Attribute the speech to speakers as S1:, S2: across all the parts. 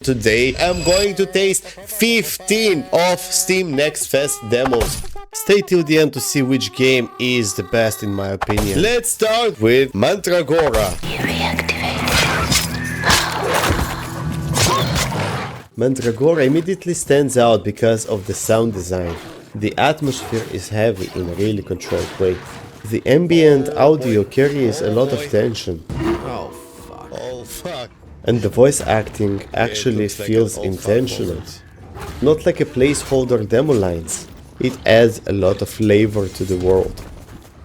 S1: Today I'm going to taste 15 of Steam Next Fest demos. Stay till the end to see which game is the best in my opinion. Let's start with Mandragora. Mandragora immediately stands out because of the sound design. The atmosphere is heavy in a really controlled way. The ambient audio carries a lot of tension. Oh fuck. And the voice acting actually feels intentional. Not like a placeholder demo lines. It adds a lot of flavor to the world.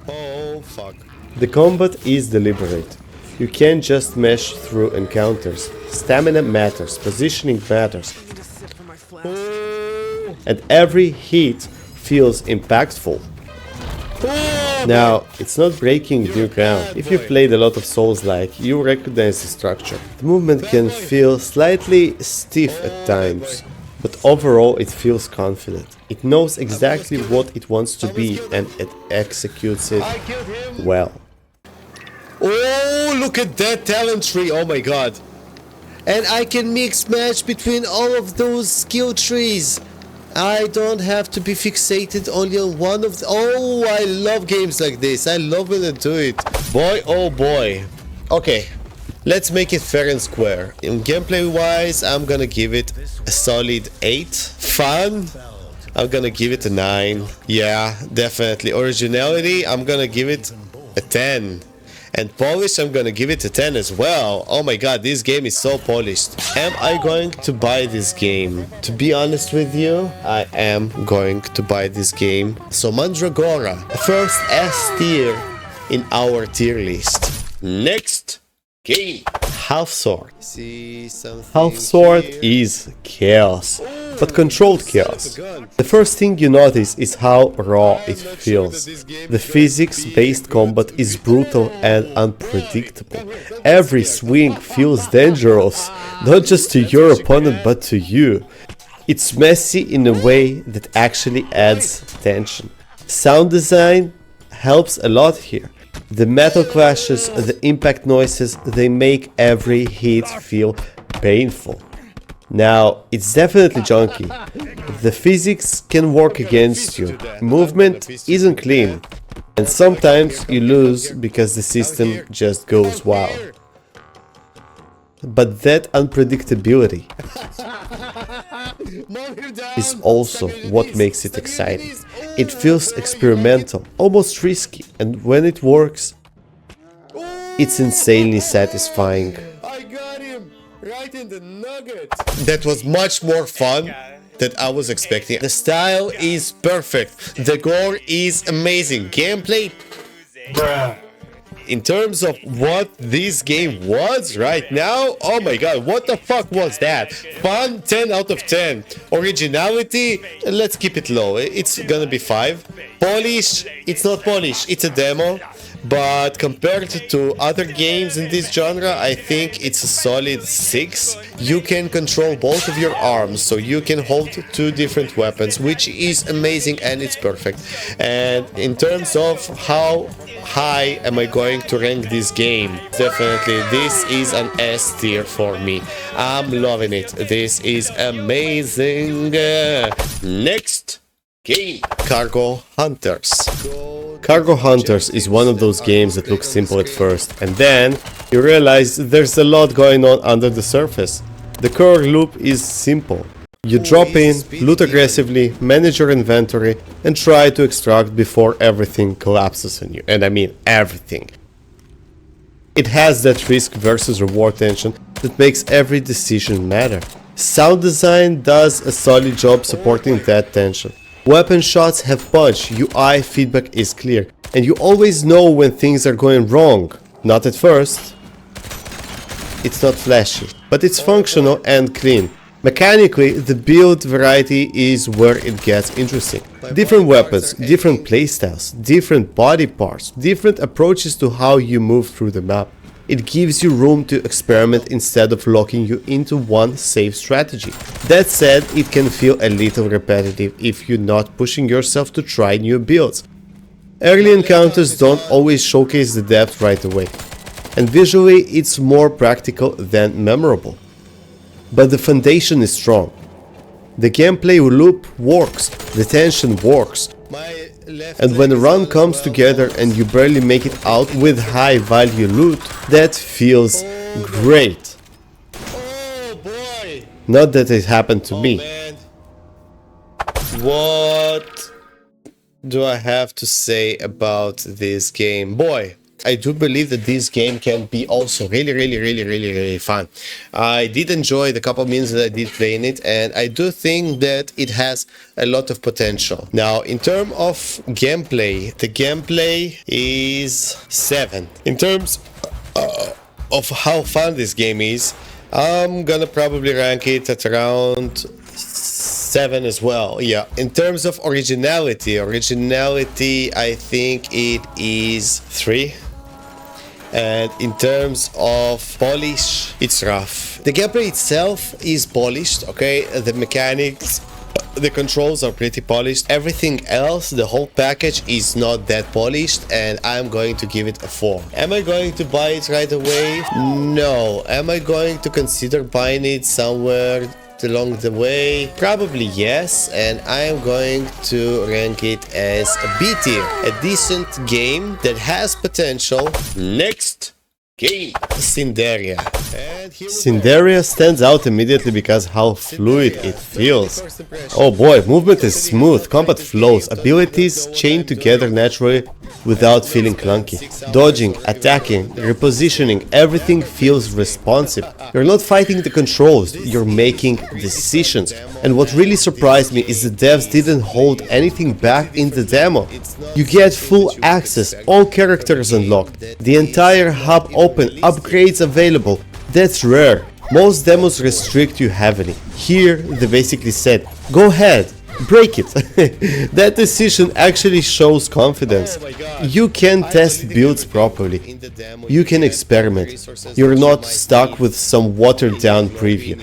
S1: Oh fuck. The combat is deliberate. You can't just mash through encounters. Stamina matters, positioning matters. And every hit feels impactful. Now, it's not breaking new ground. If you played a lot of Soulslike, you recognize the structure. The movement can feel slightly stiff at times, but overall it feels confident. It knows exactly what it wants to be and it executes it well. Oh, look at that talent tree, oh my god. And I can mix match between all of those skill trees. I don't have to be fixated only on one of the... Oh, I love games like this. I love when I do it. Boy, oh boy. Okay, let's make it fair and square. In gameplay wise, I'm gonna give it a solid 8. Fun, I'm gonna give it a 9. Yeah, definitely. Originality, I'm gonna give it a 10. And polish, I'm gonna give it a 10 as well. Oh my god, this game is so polished. Am I going to buy this game? To be honest with you, I am going to buy this game. So Mandragora, first S tier in our tier list. Next game. Half Sword. Half Sword is chaos, but controlled chaos. The first thing you notice is how raw it feels. The physics-based combat is brutal and unpredictable. Every swing feels dangerous, not just to your opponent but to you. It's messy in a way that actually adds tension. Sound design helps a lot here. The metal clashes, the impact noises, they make every hit feel painful. Now, it's definitely junky. The physics can work against you. Movement isn't clean. And sometimes you lose because the system just goes wild. But that unpredictability is also what makes it exciting. It feels experimental, almost risky, and when it works, it's insanely satisfying. I got him right in the nugget. That was much more fun than I was expecting. The style is perfect. The gore is amazing. Gameplay. Bruh. In terms of what this game was right now, oh my god, what the fuck was that? Fun, 10 out of 10. Originality, let's keep it low, it's gonna be 5. Polish, it's not polish, it's a demo. But compared to other games in this genre, I think it's a solid 6. You can control both of your arms, so you can hold 2 different weapons, which is amazing and it's perfect. And in terms of how high am I going to rank this game, definitely this is an S tier for me. I'm loving it. This is amazing. Next game, Cargo Hunters. Cargo Hunters is one of those games that looks simple at first, and then you realize there's a lot going on under the surface. The core loop is simple. You drop in, loot aggressively, manage your inventory, and try to extract before everything collapses on you. And I mean everything. It has that risk versus reward tension that makes every decision matter. Sound design does a solid job supporting that tension. Weapon shots have punch, UI feedback is clear, and you always know when things are going wrong. Not at first. It's not flashy, but it's functional and clean. Mechanically, the build variety is where it gets interesting. Different weapons, different playstyles, different body parts, different approaches to how you move through the map. It gives you room to experiment instead of locking you into one safe strategy. That said, it can feel a little repetitive if you're not pushing yourself to try new builds. Early encounters don't always showcase the depth right away, and visually it's more practical than memorable. but the foundation is strong. The gameplay loop works, the tension works, and when a run comes together and you barely make it out with high value loot, that feels great.
S2: Oh boy!
S1: Not that it happened to me.
S2: Man.
S1: What do I have to say about this game? Boy, I do believe that this game can be also really fun. I did enjoy the couple minutes that I did playing it, and I do think that it has a lot of potential. Now, in terms of gameplay, the gameplay is 7. In terms of how fun this game is, I'm gonna probably rank it at around 7 as well. Yeah, in terms of originality, I think it is 3. And in terms of polish, it's rough. The gameplay itself is polished, okay? The mechanics, the controls are pretty polished. Everything else, the whole package is not that polished, and I'm going to give it a 4. Am I going to buy it right away? No. Am I going to consider buying it somewhere along the way? Probably yes, and I am going to rank it as a B tier. A decent game that has potential. Next game, Cinderia. Cinderia stands out immediately because how fluid it feels. Oh boy, movement is smooth, combat flows, abilities chain together naturally without feeling clunky. Dodging, attacking, repositioning, everything feels responsive. You're not fighting the controls, you're making decisions. And what really surprised me is the devs didn't hold anything back in the demo. You get full access, all characters unlocked, the entire hub open, upgrades available. That's rare. Most demos restrict you heavily. Here, they basically said, go ahead, break it. That decision actually shows confidence. You can test builds properly. You can experiment. You're not stuck with some watered down preview.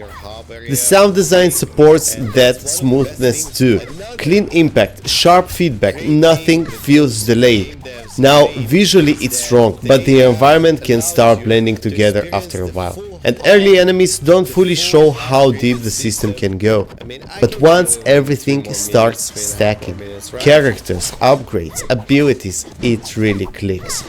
S1: The sound design supports that smoothness too. Clean impact, sharp feedback, nothing feels delayed. Now, visually it's strong, but the environment can start blending together after a while. And early enemies don't fully show how deep the system can go. But once everything starts stacking, characters, upgrades, abilities, it really clicks.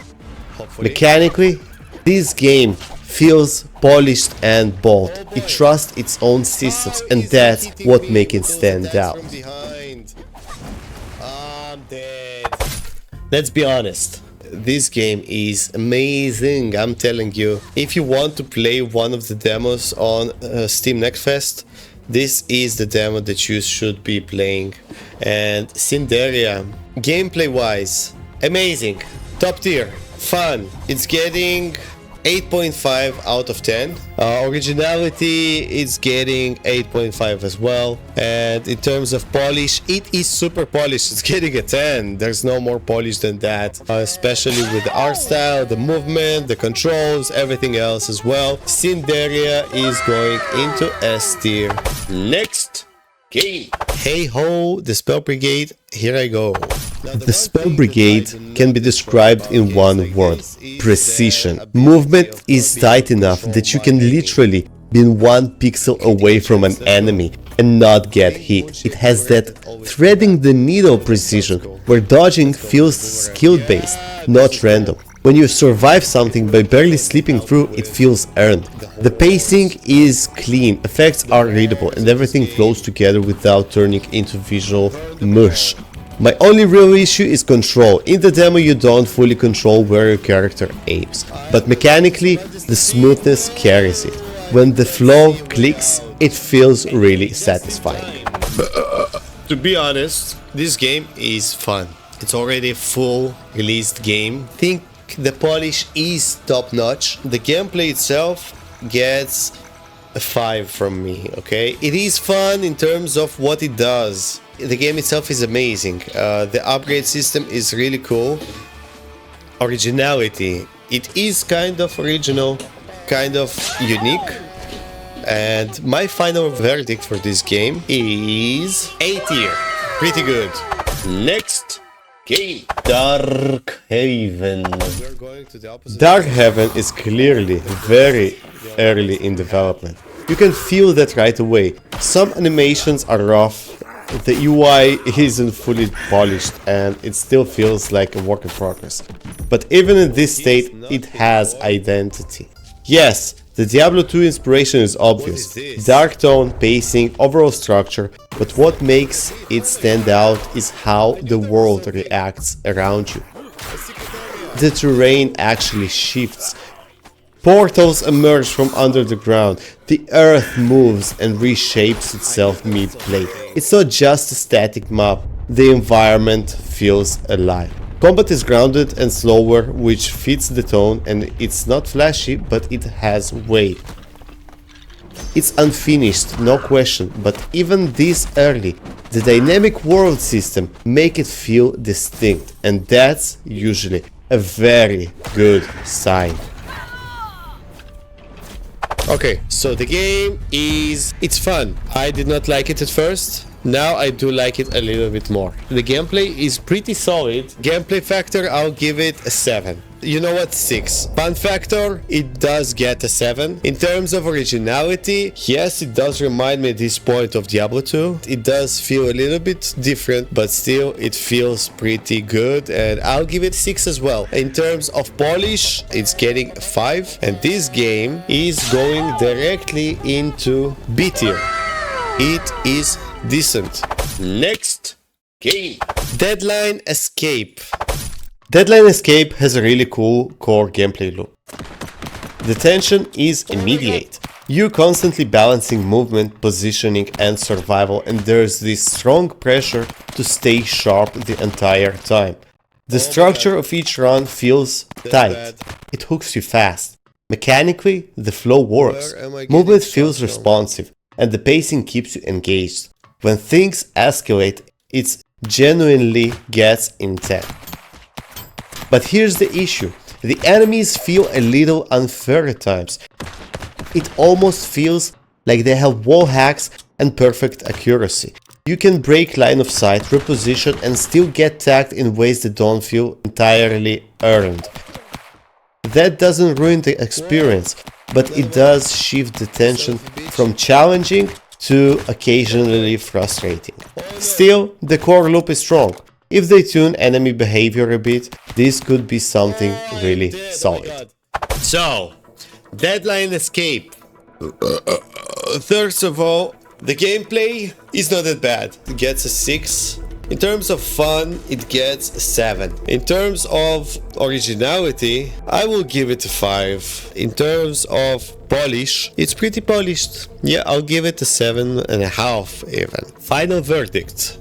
S1: Mechanically, this game feels polished and bold. It trusts its own systems, and that's what makes it stand out. Let's be honest, this game is amazing, I'm telling you. If you want to play one of the demos on Steam Next Fest, this is the demo that you should be playing. And Cinderia, gameplay wise, amazing, top tier, fun. It's getting 8.5 out of 10. Originality, it's getting 8.5 as well. And in terms of polish, it is super polished. It's getting a 10. There's no more polish than that, especially with the art style, the movement, the controls, everything else as well. Cinderia is going into S tier. Next game. Hey ho, the Spell Brigade, here I go. The Spell Brigade can be described in one word: precision. Movement is tight enough that you can literally be 1 pixel away from an enemy and not get hit. It has that threading the needle precision, where dodging feels skill-based, not random. When you survive something by barely slipping through, it feels earned. The pacing is clean, effects are readable, and everything flows together without turning into visual mush. My only real issue is control. In the demo you don't fully control where your character aims, but mechanically the smoothness carries it. When the flow clicks, it feels really satisfying. To be honest, this game is fun. It's already a full released game. I think the polish is top notch. The gameplay itself gets a 5 from me, okay? It is fun in terms of what it does. The game itself is amazing. The upgrade system is really cool. Originality. It is kind of original, kind of unique. And my final verdict for this game is A tier. Pretty good. Next game. Dark Haven. Dark Haven is clearly very early in development. You can feel that right away. Some animations are rough, the UI isn't fully polished, and it still feels like a work in progress. But even in this state, it has identity. Yes, the Diablo 2 inspiration is obvious. Dark tone, pacing, overall structure, but what makes it stand out is how the world reacts around you. The terrain actually shifts. Portals emerge from under the ground, the earth moves and reshapes itself mid-play. It's not just a static map, the environment feels alive. Combat is grounded and slower, which fits the tone, and it's not flashy, but it has weight. It's unfinished, no question, but even this early, the dynamic world system make it feel distinct, and that's usually a very good sign.
S2: Okay, so the game it's fun. I did not like it at first. Now I do like it a little bit more. The gameplay is pretty solid. Gameplay factor, I'll give it a 7. You know what? 6. Fun factor, it does get a 7. In terms of originality, yes, it does remind me at this point of Diablo 2. It does feel a little bit different, but still it feels pretty good, and I'll give it 6 as well. In terms of polish, it's getting a 5, and this game is going directly into B tier. It is decent. Next game. Deadline Escape.
S1: Deadline Escape has a really cool core gameplay loop. The tension is immediate. You're constantly balancing movement, positioning and survival, and there's this strong pressure to stay sharp the entire time. The structure of each run feels tight. It hooks you fast. Mechanically, the flow works. Movement feels responsive, and the pacing keeps you engaged. When things escalate, it genuinely gets intense. But here's the issue. The enemies feel a little unfair at times. It almost feels like they have wall hacks and perfect accuracy. You can break line of sight, reposition, and still get tagged in ways that don't feel entirely earned. That doesn't ruin the experience, but it does shift the tension from challenging to occasionally frustrating. Still, the core loop is strong. If they tune enemy behavior a bit, this could be something really solid.
S2: So, Deadline Escape. First of all, the gameplay is not that bad. It gets a 6. In terms of fun, it gets a 7. In terms of originality, I will give it a 5. In terms of polish, it's pretty polished. Yeah, I'll give it a 7.5 even. Final verdict.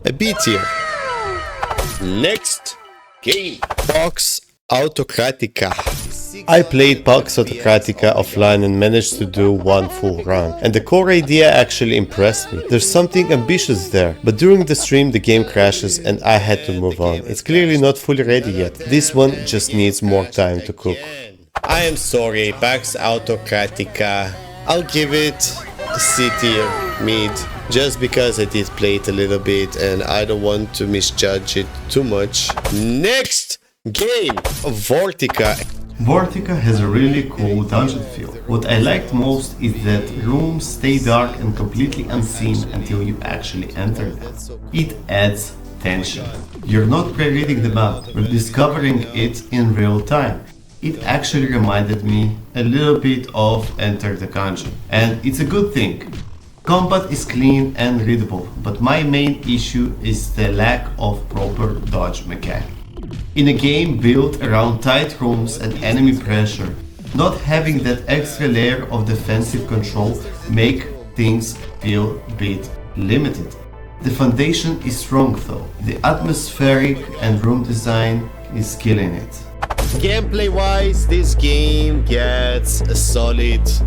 S2: A B tier. Next game. Box Autocratica.
S1: I played Pax Autocratica offline and managed to do one full run, and the core idea actually impressed me. There's something ambitious there, but during the stream the game crashes and I had to move on. It's clearly not fully ready yet. This one just needs more time to cook.
S2: I am sorry, Pax Autocratica. I'll give it a C tier, mid, just because I did play it a little bit and I don't want to misjudge it too much. Next game, Vortica.
S1: Vortica has a really cool dungeon feel. What I liked most is that rooms stay dark and completely unseen until you actually enter them. It adds tension. You're not pre-reading the map, but discovering it in real time. It actually reminded me a little bit of Enter the Gungeon, and it's a good thing. Combat is clean and readable, but my main issue is the lack of proper dodge mechanic. In a game built around tight rooms and enemy pressure, not having that extra layer of defensive control make things feel a bit limited. The foundation is strong though. The atmospheric and room design is killing it.
S2: Gameplay wise, this game gets a solid 5.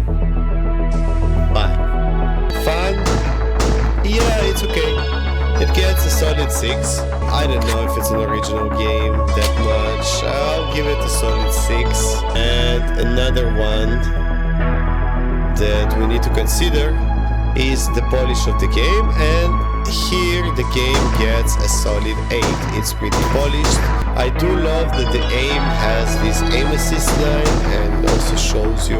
S2: Fun? Yeah, it's okay. It gets a solid 6. I don't know if it's an original game that much. I'll give it a solid 6. And another one that we need to consider is the polish of the game, and here the game gets a solid 8. It's pretty polished. I do love that the aim has this aim assist line and also shows you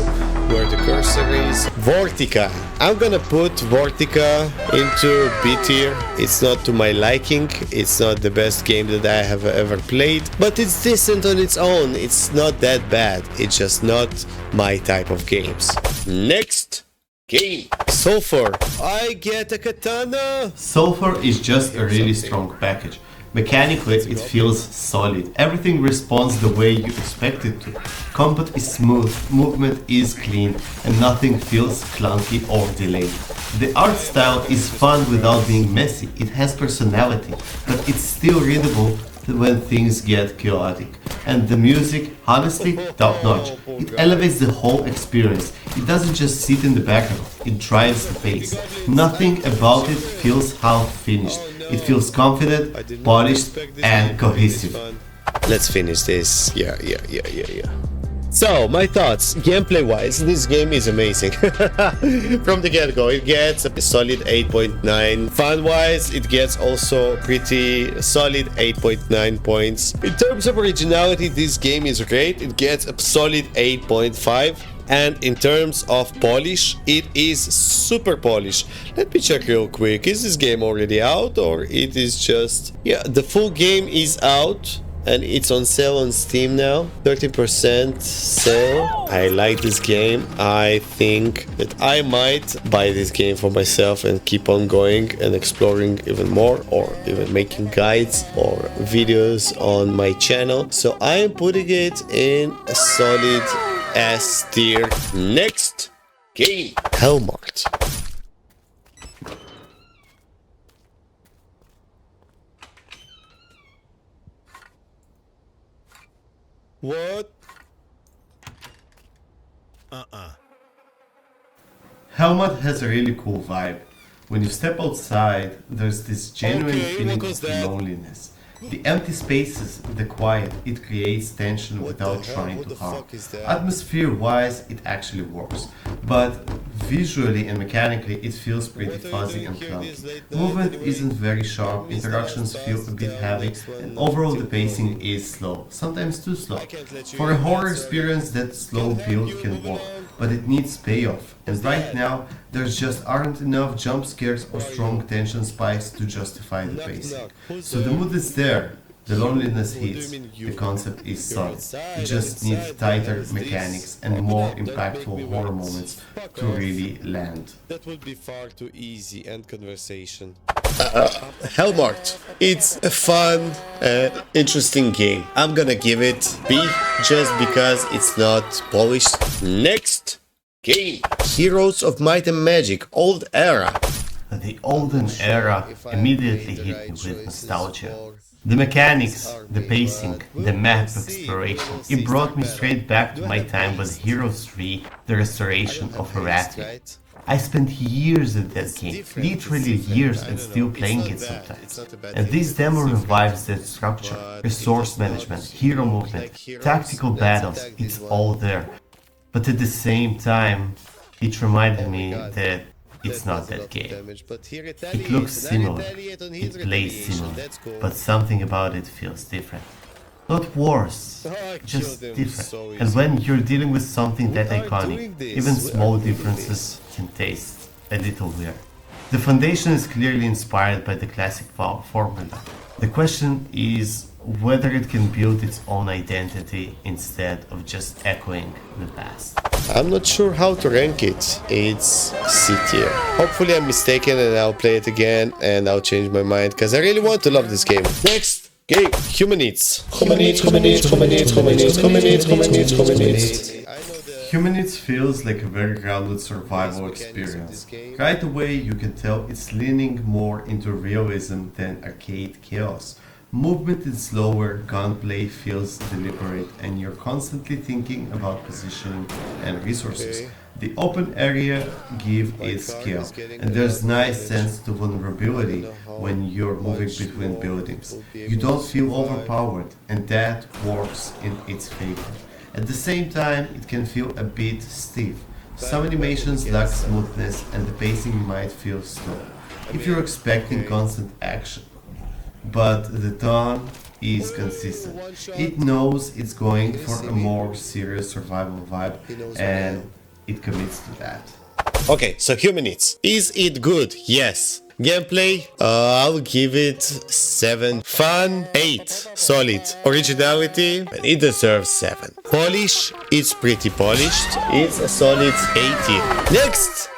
S2: where the cursor is. Vortica. I'm gonna put Vortica into B tier. It's not to my liking. It's not the best game that I have ever played, but it's decent on its own. It's not that bad. It's just not my type of games. Next game. Sulfur. I get a katana.
S1: Sulfur is just a really strong package. Mechanically, it feels solid. Everything responds the way you expect it to. Combat is smooth, movement is clean, and nothing feels clunky or delayed. The art style is fun without being messy. It has personality, but it's still readable when things get chaotic. And the music, honestly, top-notch. It elevates the whole experience. It doesn't just sit in the background, it drives the pace. Nothing about it feels half-finished. It feels confident, polished, and cohesive.
S2: Let's finish this. Yeah. So, my thoughts. Gameplay-wise, this game is amazing. From the get-go, it gets a solid 8.9. Fun-wise, it gets also pretty solid 8.9 points. In terms of originality, this game is great. It gets a solid 8.5. And in terms of polish, it is super polished. Let me check real quick. Is this game already out or it is just... Yeah, the full game is out and it's on sale on Steam now. 30% sale. I like this game. I think that I might buy this game for myself and keep on going and exploring even more, or even making guides or videos on my channel. So I am putting it in a solid S tier. Next game. Hellmart. What?
S1: Hellmart has a really cool vibe. When you step outside, there's this genuine feeling of loneliness. The empty spaces, the quiet, it creates tension without trying to harm. Atmosphere-wise, it actually works, but visually and mechanically, it feels pretty fuzzy and clunky. Movement isn't very sharp, interactions feel a bit heavy, and overall the pacing is slow, sometimes too slow. For a horror experience, that slow build can work, but it needs payoff, and right now, there just aren't enough jump scares or strong tension spikes to justify the pacing. So the mood is there, the loneliness hits, the concept is solid. It just needs tighter mechanics and more impactful horror moments to really land.
S2: That would be far too easy and conversation. Hellmart. It's a fun, interesting game. I'm gonna give it B just because it's not polished. Next game. Heroes of Might and Magic, Old Era.
S1: The Olden era immediately hit me with nostalgia. The mechanics, the pacing, the map exploration, it brought me straight back to my time with Heroes 3, the restoration of Arathi. I spent years at that game, literally years, and still playing it sometimes. And this demo revives that structure, resource management, hero movement, tactical battles, it's all there. But at the same time, it reminded me that it's not that game. It looks similar, it plays similar, but something about it feels different. Not worse, just different. And when you're dealing with something that iconic, even small differences can taste a little weird. The foundation is clearly inspired by the classic formula. The question is whether it can build its own identity instead of just echoing the past.
S2: I'm not sure how to rank it. It's C tier. Hopefully I'm mistaken and I'll play it again and I'll change my mind because I really want to love this game. Next game. HumanitZ.
S1: HumanitZ feels like a very grounded survival experience. Right away you can tell it's leaning more into realism than arcade chaos. Movement is slower, gunplay feels deliberate, and you're constantly thinking about positioning and resources. The open area gives it scale, and there's nice sense to vulnerability when you're moving between buildings. You don't feel overpowered, and that works in its favor. At the same time, it can feel a bit stiff. Some animations lack smoothness, and the pacing might feel slow. if you're expecting constant action. But the tone is consistent. It knows it's going for a more serious survival vibe, and it commits to that.
S2: Okay, so HumanitZ. Is it good? Yes. Gameplay, I'll give it 7. Fun, 8. Solid. Originality, it deserves 7. Polish, it's pretty polished. It's a solid 80. Next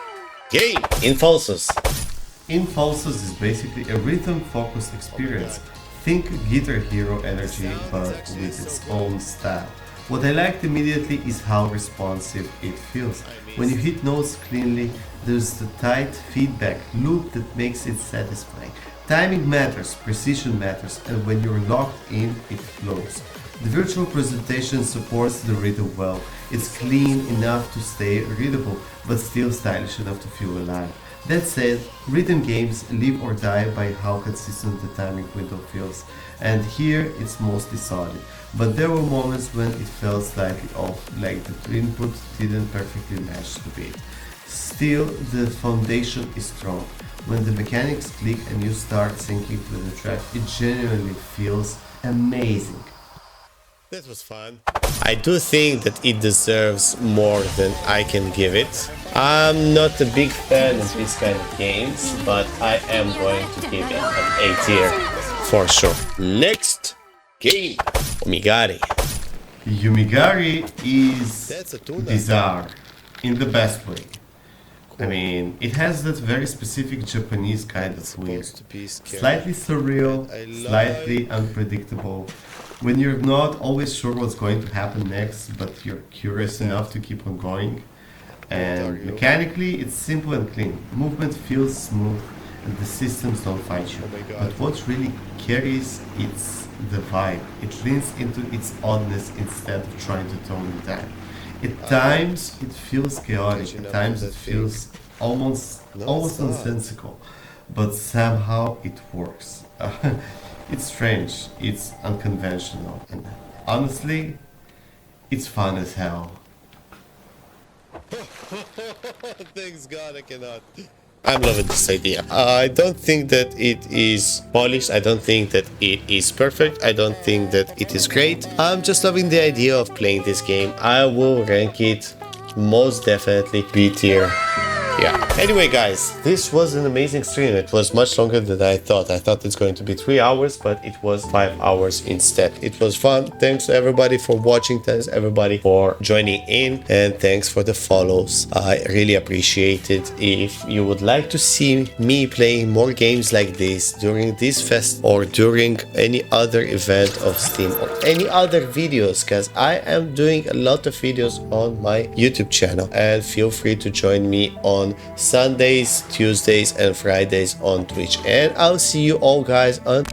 S2: game in Falsus.
S1: In Falsus is basically a rhythm-focused experience. Think Guitar Hero energy, but with its own style. What I liked immediately is how responsive it feels. When you hit notes cleanly, there's the tight feedback loop that makes it satisfying. Timing matters, precision matters, and when you're locked in, it flows. The virtual presentation supports the rhythm well. It's clean enough to stay readable, but still stylish enough to feel alive. That said, rhythm games live or die by how consistent the timing window feels, and here it's mostly solid. But there were moments when it felt slightly off, like the input didn't perfectly match the beat. Still, the foundation is strong. When the mechanics click and you start syncing to the track, it genuinely feels amazing.
S2: That was fun. I do think that it deserves more than I can give it. I'm not a big fan of these kind of games, but I am going to give it an A tier for sure. Next game, Umigari.
S1: Umigari is bizarre in the best way. I mean, it has that very specific Japanese kind of weird. Slightly surreal, slightly unpredictable. When you're not always sure what's going to happen next, but you're curious enough to keep on going. And mechanically, it's simple and clean. Movement feels smooth, and the systems don't fight you. But what really carries it's the vibe. It leans into its oddness instead of trying to tone it down. At times it feels chaotic, at times it feels almost nonsensical, but somehow it works. It's strange, it's unconventional, and honestly, it's fun as hell.
S2: Thanks God I cannot. I'm loving this idea. I don't think that it is polished. I don't think that it is perfect. I don't think that it is great. I'm just loving the idea of playing this game. I will rank it most definitely B tier. Yeah. Anyway, guys, this was an amazing stream. It was much longer than I thought. I thought it's going to be 3 hours, but it was 5 hours instead. It was fun. Thanks to everybody for watching. Thanks everybody for joining in, and thanks for the follows. I really appreciate it. If you would like to see me playing more games like this during this fest or during any other event of Steam or any other videos, because I am doing a lot of videos on my YouTube channel, and feel free to join me on Sundays, Tuesdays and Fridays on Twitch, and I'll see you all guys on